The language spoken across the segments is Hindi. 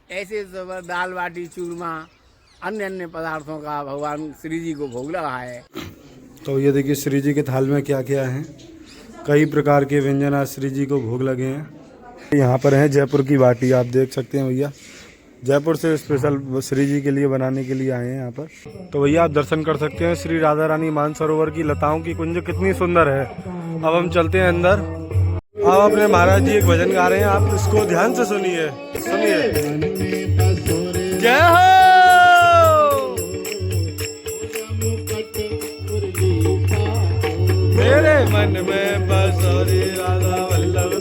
ऐसे सब दाल बाटी चूरमा अन्य अन्य पदार्थों का भगवान श्री जी को भोग लगा है। तो ये देखिए श्री जी के थाल में क्या क्या है। कई प्रकार के व्यंजन आज श्री जी को भोग लगे हैं। यहाँ पर है जयपुर की बाटी, आप देख सकते हैं भैया, जयपुर से स्पेशल श्री जी के लिए बनाने के लिए आए हैं यहाँ पर। तो भैया आप दर्शन कर सकते हैं श्री राधा रानी मानसरोवर की लताओं की कुंज कितनी सुंदर है। अब हम चलते हैं अंदर। अब अपने महाराज जी एक भजन गा रहे हैं, आप इसको ध्यान से सुनिए। जय हो। मेरे मन में बसोरी राधा वल्लभ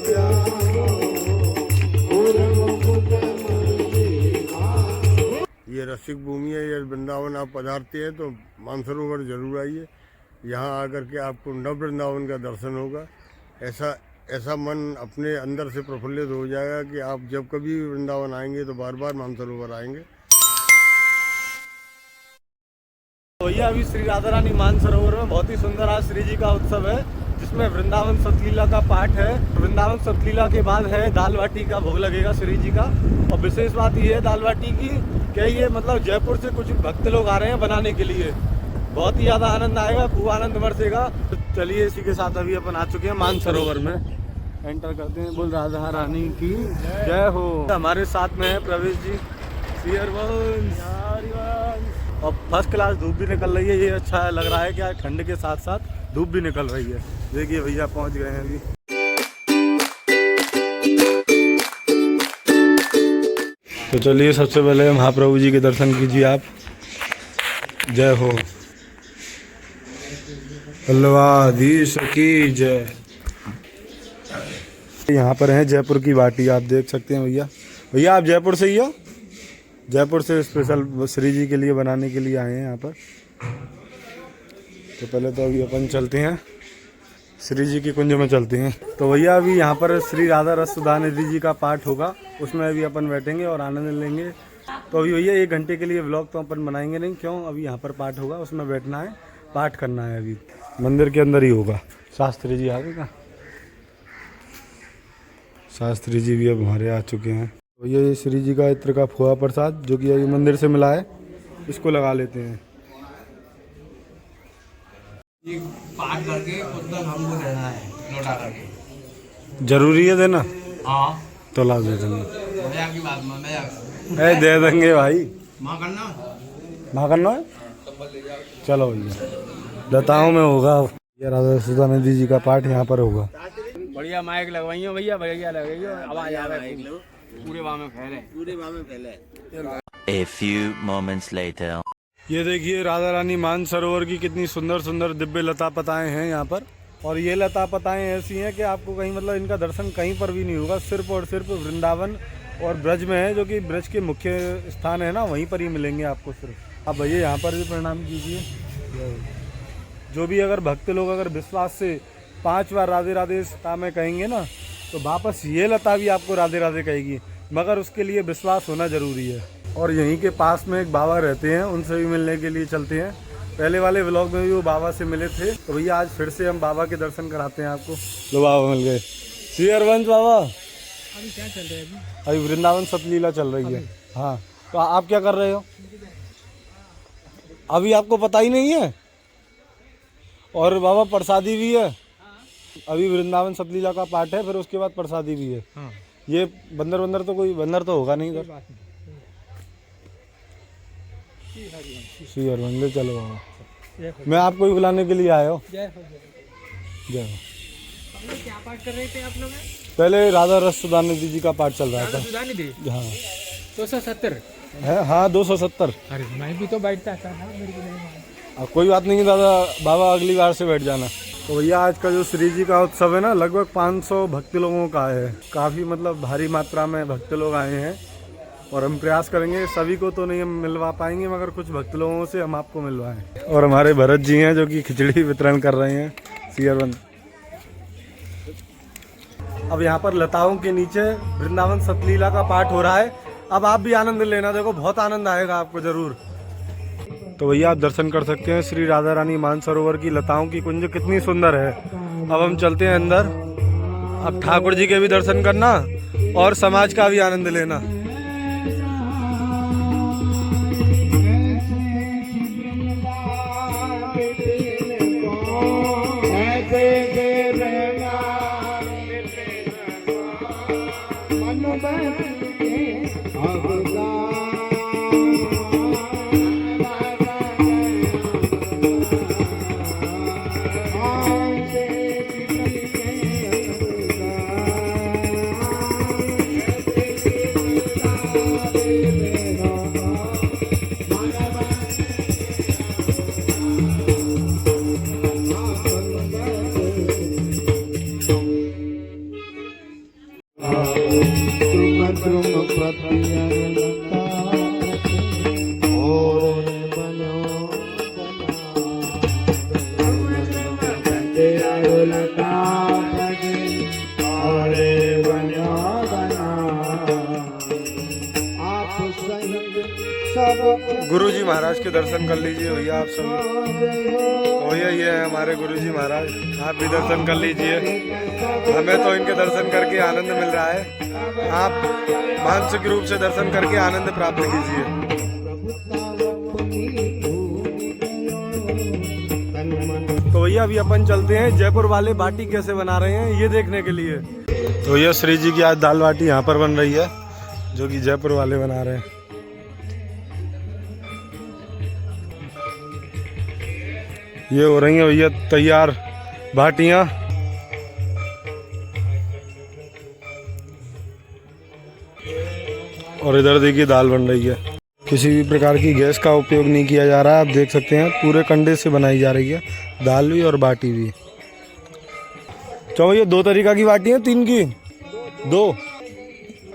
ये रसिक भूमि है। ये वृंदावन आप पधारते हैं तो मानसरोवर जरूर आइए। यहाँ आकर के आपको नव वृंदावन का दर्शन होगा। ऐसा मन अपने अंदर से प्रफुल्लित हो जाएगा कि आप जब कभी वृंदावन आएंगे तो बार बार मानसरोवर आएंगे। भैया अभी श्री राधा रानी मानसरोवर में बहुत ही सुंदर आज श्री जी का उत्सव है, जिसमें वृंदावन सतलीला का पाठ है। वृंदावन सतलीला के बाद है दाल बाटी का भोग लगेगा श्री जी का। और विशेष बात ये है दाल बाटी की कि ये मतलब जयपुर से कुछ भक्त लोग आ रहे हैं बनाने के लिए। बहुत ही ज़्यादा आनंद आएगा, खूब आनंद बरसेगा। तो चलिए इसी के साथ अभी अपन आ चुके हैं मानसरोवर में, एंटर करते हैं। बोल राधा रानी की जय हो। हमारे साथ में है प्रवेश जी, और फर्स्ट क्लास धूप भी निकल रही है। ये अच्छा लग रहा है क्या, ठंड के साथ साथ धूप भी निकल रही है। देखिए भैया पहुंच गए हैं अभी। तो चलिए सबसे पहले महाप्रभु जी के दर्शन कीजिए आप। जय हो। अल्लाधीश की जय। यहाँ पर है जयपुर की बाटी, आप देख सकते हैं भैया। भैया आप जयपुर से ही हो? जयपुर से स्पेशल श्री जी के लिए बनाने के लिए आए हैं यहाँ पर। तो पहले तो अभी अपन चलते हैं श्री जी की कुंज में चलते हैं। तो भैया अभी यहाँ पर श्री राधा रस सुधा निधि जी का पाठ होगा, उसमें अभी अपन बैठेंगे और आनंद लेंगे। तो अभी भैया 1 घंटे के लिए व्लॉग तो अपन बनाएंगे नहीं, क्यों, अभी यहाँ पर पाठ होगा, उसमें बैठना है, पाठ करना है। अभी मंदिर के अंदर ही होगा। शास्त्री जी आ गए का? शास्त्री जी भी अब हमारे आ चुके हैं। तो ये श्री जी का इत्र का खोआ प्रसाद जो कि अभी मंदिर से मिला है, इसको लगा लेते हैं। ये पाठ करके पुस्तक हमको देना है, लौटा करके। जरूरी है देना? हाँ तो ला दे देंगे। मजाक की बात में ए दे देंगे भाई। माँ करना है। चलो भैया लताओं में होगा। ये राधा सुधा निधि जी का पाठ यहाँ पर होगा। बढ़िया माइक लगवाइयो भैया, बढ़िया लगाइयो, आवाज आ रहा है पूरे वहाँ में फैले। A few moments later. ये देखिए राधा रानी मानसरोवर की कितनी सुंदर सुंदर दिव्य लता पताएं हैं यहाँ पर। और ये लता पताएं ऐसी हैं कि आपको कहीं मतलब इनका दर्शन कहीं पर भी नहीं होगा, सिर्फ और सिर्फ वृंदावन और ब्रज में है, जो कि ब्रज के मुख्य स्थान है ना, वहीं पर ही मिलेंगे आपको सिर्फ। अब भैया यहाँ पर भी प्रणाम कीजिए। जो भी अगर भक्त लोग अगर विश्वास से 5 बार राधे राधे लता में कहेंगे ना, तो वापस ये लता भी आपको राधे राधे कहेगी, मगर उसके लिए विश्वास होना जरूरी है। और यहीं के पास में एक बाबा रहते हैं, उनसे भी मिलने के लिए चलते हैं। पहले वाले व्लॉग में भी वो बाबा से मिले थे, तो भैया आज फिर से हम बाबा के दर्शन कराते हैं आपको। लो बाबा मिल गए। श्री हरवंश बाबा, अभी क्या चल रहा है? अभी वृंदावन सतलीला चल रही है। हाँ, तो आप क्या कर रहे हो अभी? आपको पता ही नहीं है? और बाबा प्रसादी भी है। अभी वृंदावन सतलीला का पाठ है, फिर उसके बाद प्रसादी भी है। हाँ। ये बंदर तो कोई बंदर तो होगा नहीं इधर। श्री हरवंश चलो बाबा, मैं आपको ही बुलाने के लिए आया हूँ। जय हो। क्या पाठ कर रहे थे आप लोग? पहले राधा रस सुधा निधि जी का पाठ चल रहा था। हाँ 270 है। हाँ 270। अरे मैं भी तो बैठता था ना, मेरे को नहीं। कोई बात नहीं दादा, बाबा अगली बार से बैठ जाना। तो भैया आज का जो श्री जी का उत्सव है ना, लगभग 500 भक्त लोगों का है। काफ़ी मतलब भारी मात्रा में भक्त लोग आए हैं, और हम प्रयास करेंगे, सभी को तो नहीं हम मिलवा पाएंगे, मगर कुछ भक्त लोगों से हम आपको मिलवाएं। और हमारे भरत जी हैं जो कि खिचड़ी वितरण कर रहे हैं। सीयरवन अब यहाँ पर लताओं के नीचे वृंदावन सतलीला का पाठ हो रहा है। अब आप भी आनंद लेना, देखो बहुत आनंद आएगा आपको जरूर। तो भैया आप दर्शन कर सकते हैं श्री राधा रानी मानसरोवर की लताओं की कुंज कितनी सुंदर है। अब हम चलते हैं अंदर। अब ठाकुर जी के भी दर्शन करना और समाज का भी आनंद लेना। गुरुजी महाराज के दर्शन कर लीजिए भैया आप सब। भैया ये है हमारे गुरुजी महाराज, आप भी दर्शन कर लीजिए। हमें तो इनके दर्शन करके आनंद मिल रहा है, आप मानसिक रूप से दर्शन करके आनंद प्राप्त कीजिए। तो भैया अभी अपन चलते हैं जयपुर वाले बाटी कैसे बना रहे हैं ये देखने के लिए। तो भैया श्री जी की आज दाल बाटी यहाँ पर बन रही है, जो कि जयपुर वाले बना रहे हैं। ये हो रही है भैया तैयार बाटियां। और इधर देखिए दाल बन रही है, किसी भी प्रकार की गैस का उपयोग नहीं किया जा रहा है। आप देख सकते हैं पूरे कंडे से बनाई जा रही है, दाल भी और बाटी भी। तो भैया 2 तरीका की बाटी है, 3 की 2,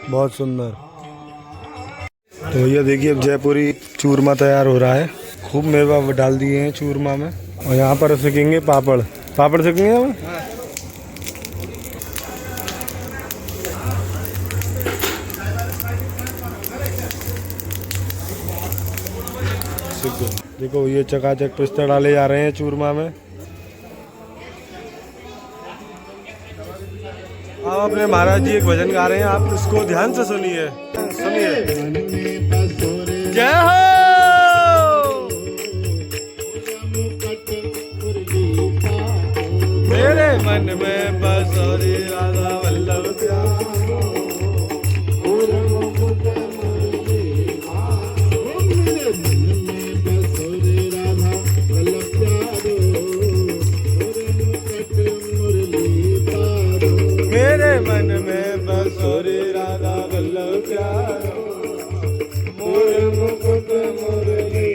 बहुत सुंदर। तो भैया देखिए अब जयपुरी चूरमा तैयार हो रहा है, खूब मेवा डाल दिए हैं चूरमा में। और यहाँ पर सेकेंगे पापड़, पापड़ सेकेंगे हम। देखो ये चकाचक पिस्ता डाले जा रहे हैं चूरमा में। अब अपने महाराज जी एक भजन गा रहे हैं, आप इसको ध्यान से सुनिए। जय हो। मेरे मन में बसोरी राधा वल्लभ मेरे मन में बसोरी राधा वल्लभ प्यारो, मोर मुकुट मुरली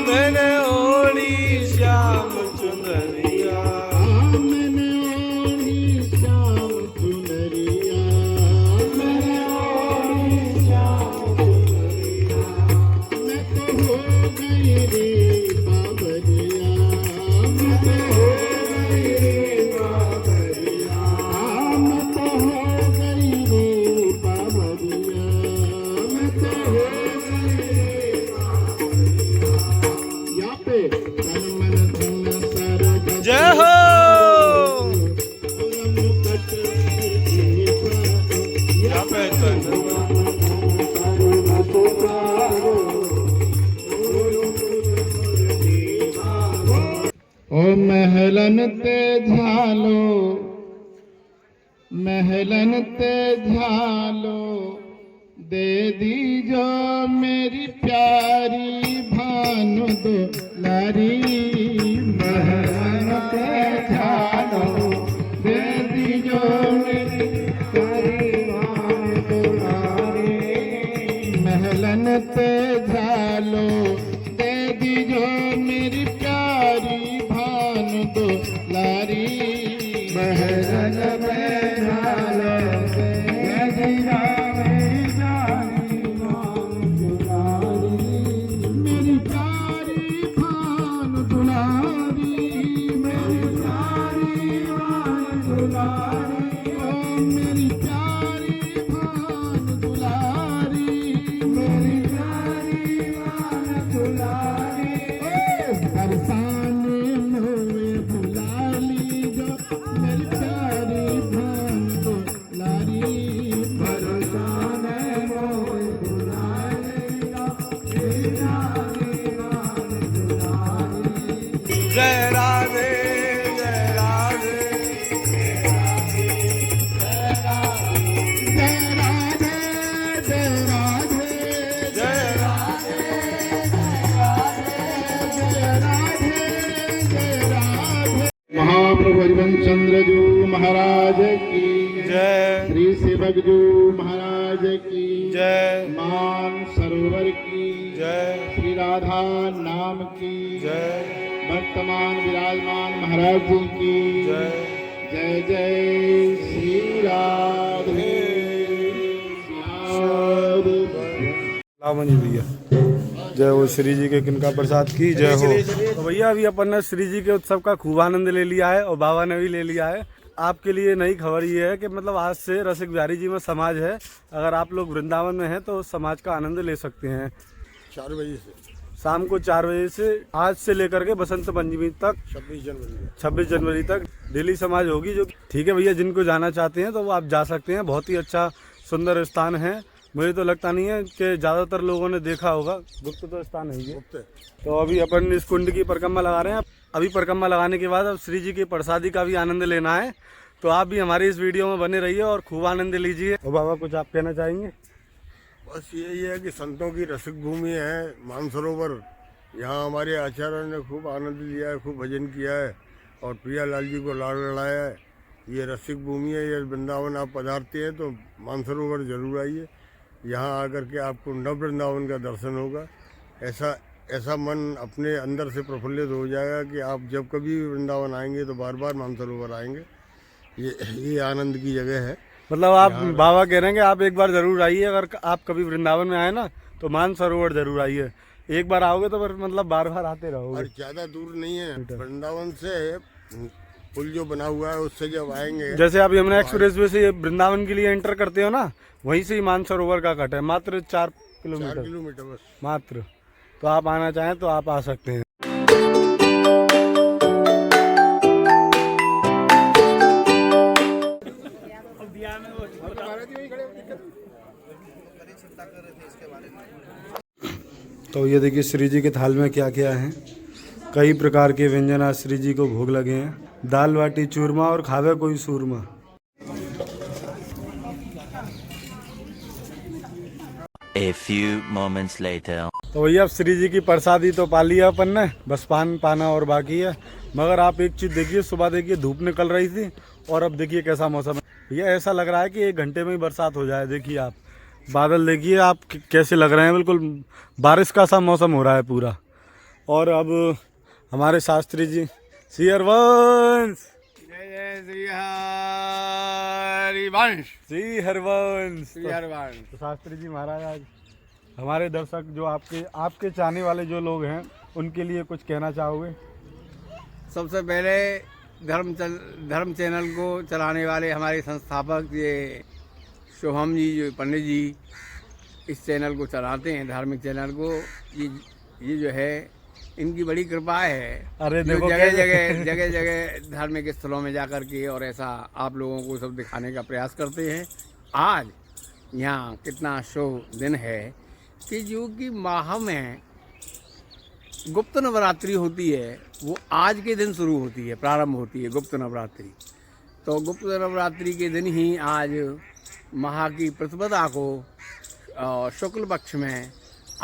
मैंने ओढ़ी श्याम चुनरिया, मैंने ओढ़ी श्याम चुनरिया, मैंने ओढ़ी श्याम चुनरिया। मैं तो हो गई रे बाबरिया, मैं तो हो गई रे बाबरिया, मैं तो हो गई रे बाबरिया, मैं तो हो गई रे बाबरिया। यहाँ पे तन मन धन सर जय हो। यहाँ पे ओ महलन ते झालो, महलन ते झालो, दे दीजो मेरी प्यारी भानु दुलारी। महलन ते झालो, दे दीजो मेरी प्यारी भानु दुलारी। महलन ते झालो, दे दीजो मेरी प्यारी भानु दुलारी। महलन में झालो, दे दीजो मेरी प्यारी भानु दुलारी। मेरी प्यारी भानु दुलारी, मेरी प्यारी भानु दुलारी, ओ मेरी प्यारी भानु दुलारी, मेरी प्यारी भानु दुलारी। बरसाने में बुला लीजो मेरी प्यारी भानु दुलारी। बरसाने में बुला लीजो मेरी प्यारी भानु दुलारी। जय राधे जय राधे। चंद्रजू महाराज की जय श्री सेवकजू महाराज की जय मान सरोवर की जय श्री राधा नाम की जय वर्तमान विराजमान महाराज जी की जय जय जय श्री राधे श्याम। लावणी भैया जय हो श्री जी के किनका प्रसाद की जय हो। तो भैया अभी अपन ने श्री जी के उत्सव का खूब आनंद ले लिया है और बाबा ने भी ले लिया है। आपके लिए नई खबर ये है कि मतलब आज से रसिक बिहारी जी में समाज है। अगर आप लोग वृंदावन में हैं तो समाज का आनंद ले सकते हैं 4 बजे से शाम को 4 बजे से आज से लेकर के बसंत पंचमी तक 26 जनवरी तक डेली समाज होगी। जो ठीक है भैया, जिनको जाना चाहते हैं तो वो आप जा सकते हैं। बहुत ही अच्छा सुंदर स्थान है। मुझे तो लगता नहीं है कि ज़्यादातर लोगों ने देखा होगा। गुप्त तो स्थान है ये। तो अभी अपन इस कुंड की परिक्रमा लगा रहे हैं। अभी परिक्रमा लगाने के बाद अब श्री जी की प्रसादी का भी आनंद लेना है। तो आप भी हमारी इस वीडियो में बने रहिए और खूब आनंद लीजिए। और बाबा कुछ आप कहना चाहेंगे? बस यही है कि संतों की रसिक भूमि है मानसरोवर। यहाँ हमारे आचार्य ने खूब आनंद लिया है, खूब भजन किया है और प्रियालाल जी को लाड़ लड़ाया है। ये रसिक भूमि है। ये वृंदावन आप पधारते हैं तो मानसरोवर जरूर आइए। यहाँ आकर के आपको नव वृंदावन का दर्शन होगा। ऐसा मन अपने अंदर से प्रफुल्लित हो जाएगा कि आप जब कभी भी वृंदावन आएंगे तो बार बार मानसरोवर आएंगे। ये आनंद की जगह है। मतलब आप बाबा कह रहे हैं कि आप एक बार जरूर आइए। अगर आप कभी वृंदावन में आए ना तो मानसरोवर जरूर आइए। एक बार आओगे तो फिर मतलब बार बार आते रहोगे। और ज़्यादा दूर नहीं है वृंदावन से। पुल जो बना हुआ है उससे जब आएंगे, जैसे आप यमुना एक्सप्रेस वे से वृंदावन के लिए एंटर करते हो ना, वहीं से ही मानसरोवर का कट है। मात्र 4 किलोमीटर बस मात्र। तो आप आना चाहें तो आप आ सकते हैं। तो ये देखिए श्री जी के थाल में क्या क्या है। कई प्रकार के व्यंजन आज श्री जी को भोग लगे हैं। दाल बाटी चूरमा और खावे कोई सूरमा। A few moments later. तो भैया अब श्री जी की प्रसादी तो पा लिया अपन ने, बस पान पाना और बाकी है। मगर आप एक चीज़ देखिए, सुबह देखिए धूप निकल रही थी और अब देखिए कैसा मौसम है। भैया ऐसा लग रहा है कि 1 घंटे में ही बरसात हो जाए। देखिए आप बादल देखिए आप कैसे लग रहे हैं, बिल्कुल बारिश का सा मौसम हो रहा है पूरा। और अब हमारे शास्त्री जी श्री हरवंश, जय जय श्री हरिवंश, श्री हरवंश। श्री हरिवंश। तो शास्त्री जी महाराज आज हमारे दर्शक जो आपके चाहने वाले जो लोग हैं उनके लिए कुछ कहना चाहोगे? सबसे पहले धर्म चैनल को चलाने वाले हमारे संस्थापक ये शुभम जी, जो पंडित जी इस चैनल को चलाते हैं, धार्मिक चैनल को, ये जो है इनकी बड़ी कृपा है। अरे जो देखो जगह जगह धार्मिक स्थलों में जाकर के और ऐसा आप लोगों को सब दिखाने का प्रयास करते हैं। आज यहाँ कितना शुभ दिन है कि जो कि माह में गुप्त नवरात्रि होती है, वो आज के दिन शुरू होती है, प्रारंभ होती है गुप्त नवरात्रि। तो गुप्त नवरात्रि के दिन ही आज माह की प्रतिपदा को शुक्ल पक्ष में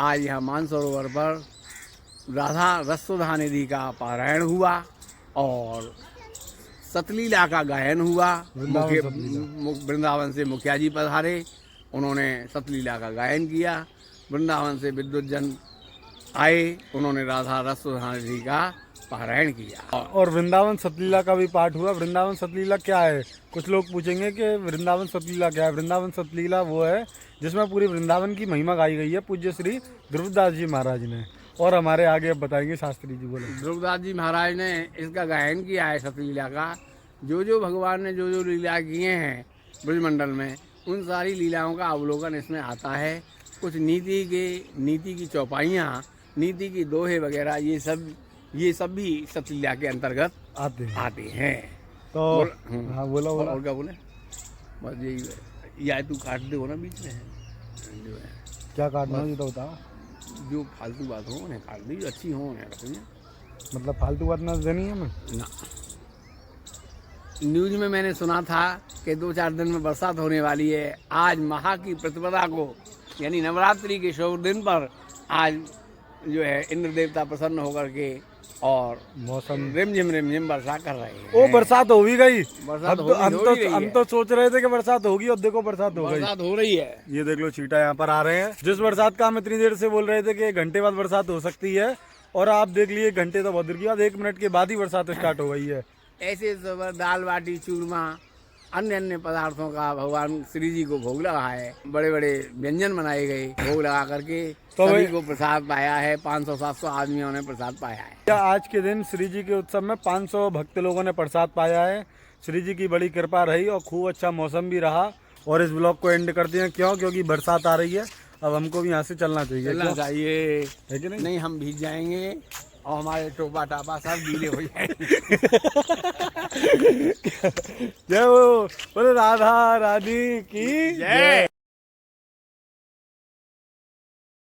आज यहाँ मानसरोवर पर राधा रसोधा निधि का पारायण हुआ और सतलीला का गायन हुआ। वृंदावन से मुखिया जी पधारे, उन्होंने सतलीला का गायन किया। वृंदावन से विद्युत जन आए, उन्होंने राधा रसोधा निधि का पारायण किया। और वृंदावन सतलीला का भी पाठ हुआ। वृंदावन सतलीला क्या है? कुछ लोग पूछेंगे कि वृंदावन सतलीला क्या है। वृंदावन सतलीला वो है जिसमें पूरी वृंदावन की महिमा गाई गई है पूज्य श्री ध्रुवदास जी महाराज ने। और हमारे आगे अब बताएंगे शास्त्री जी। बोले ध्रुवदास जी महाराज ने इसका गायन किया है सतलीला का। जो भगवान ने जो लीला किए हैं ब्रजमंडल में, उन सारी लीलाओं का अवलोकन इसमें आता है। कुछ नीति की चौपाइयाँ, नीति की दोहे वगैरह, ये सब भी सतलीला के अंतर्गत आते हैं। तो हाँ बोला और क्या बोले, बस यही। या तू काट दे हो ना बीच में जो है। क्या काटना है ये तो बताओ। जो फालतू बात हो उन्हें काट दी, अच्छी हो उन्हें रखनी। मतलब फालतू बात ना देनी है हमें ना। न्यूज में मैंने सुना था कि 2-4 दिन में बरसात होने वाली है। आज माह की प्रतिपदा को, यानी नवरात्रि के शुभ दिन पर आज जो है इंद्र देवता प्रसन्न होकर के और मौसम रिमझिम वर्षा कर रही है। ओ बरसात हो भी गई। बरसात हम हो तो हम ही तो रही हम है। तो सोच रहे थे कि बरसात होगी और देखो बरसात हो गई। बरसात हो रही है। ये देख लो चीटा यहाँ पर आ रहे हैं। जिस बरसात का हम इतनी देर से बोल रहे थे कि 1 घंटे बाद बरसात हो सकती है, और आप देख लिए 1 घंटे तो बहुत देर के बाद 1 मिनट के बाद ही बरसात स्टार्ट हो गई है। ऐसे सब दाल बाटी चूरमा अन्य अन्य पदार्थों का भगवान श्री जी को भोग लगा है। बड़े बड़े व्यंजन बनाए गए भोग लगा करके तो सभी भाई- को प्रसाद पाया है। 500-700 आदमियों ने प्रसाद पाया है। क्या आज के दिन श्री जी के उत्सव में 500 भक्त लोगों ने प्रसाद पाया है। श्री जी की बड़ी कृपा रही और खूब अच्छा मौसम भी रहा। और इस ब्लॉग को एंड करते हैं, क्यों? क्योंकि बरसात आ रही है। अब हमको भी यहाँ से चलना चाहिए। चलना क्यों? चाहिए, है कि नहीं? नहीं हम भीग जाएंगे और हमारे टोपा टापा सब गीले हो जाएंगे। जय हो बोले राधा रानी की जय।